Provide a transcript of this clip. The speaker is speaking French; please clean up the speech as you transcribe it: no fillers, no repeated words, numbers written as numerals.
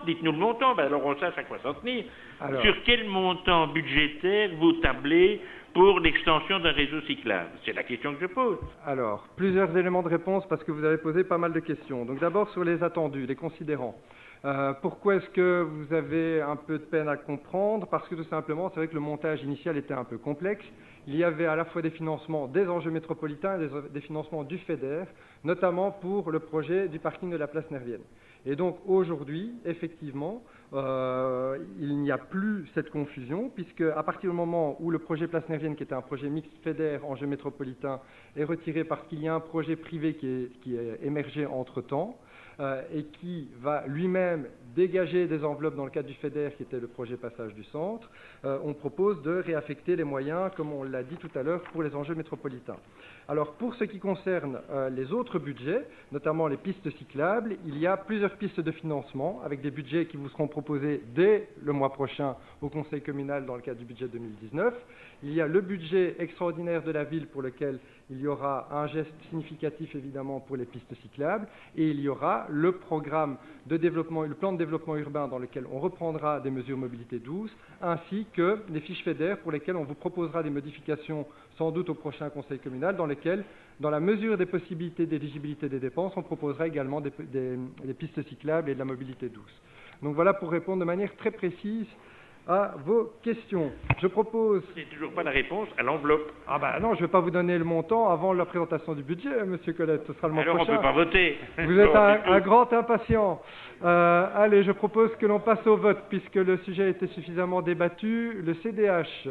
dites-nous le montant, ben alors on sait à quoi s'en tenir. Alors. Sur quel montant budgétaire vous tablez pour l'extension d'un réseau cyclable? C'est la question que je pose. Alors, plusieurs éléments de réponse parce que vous avez posé pas mal de questions. Donc d'abord sur les attendus, les considérants. Pourquoi est-ce que vous avez un peu de peine à comprendre? Parce que tout simplement, c'est vrai que le montage initial était un peu complexe. Il y avait à la fois des financements des enjeux métropolitains et des financements du FEDER, notamment pour le projet du parking de la place Nervienne. Et donc aujourd'hui, effectivement, il n'y a plus cette confusion, puisque à partir du moment où le projet Place Nervienne, qui était un projet mixte FEDER, enjeu métropolitain, est retiré parce qu'il y a un projet privé qui est émergé entre-temps, et qui va lui-même dégager des enveloppes dans le cadre du FEDER, qui était le projet Passage du Centre, on propose de réaffecter les moyens, comme on l'a dit tout à l'heure, pour les enjeux métropolitains. Alors, pour ce qui concerne les autres budgets, notamment les pistes cyclables, il y a plusieurs pistes de financement, avec des budgets qui vous seront proposés dès le mois prochain au Conseil communal dans le cadre du budget 2019. Il y a le budget extraordinaire de la ville pour lequel il y aura un geste significatif évidemment pour les pistes cyclables, et il y aura le programme de développement, le plan de développement urbain dans lequel on reprendra des mesures mobilité douce, ainsi que les fiches FEDER pour lesquelles on vous proposera des modifications sans doute au prochain Conseil communal, dans lesquelles, dans la mesure des possibilités d'éligibilité des dépenses, on proposera également des pistes cyclables et de la mobilité douce. Donc voilà pour répondre de manière très précise à vos questions. Je propose... C'est toujours pas la réponse à l'enveloppe. Ah ben non, je ne vais pas vous donner le montant avant la présentation du budget, Monsieur Colette, ce sera le mois prochain. Alors on ne peut pas voter. Vous êtes un grand impatient. Allez, je propose que l'on passe au vote, puisque le sujet a été suffisamment débattu. Le CDH...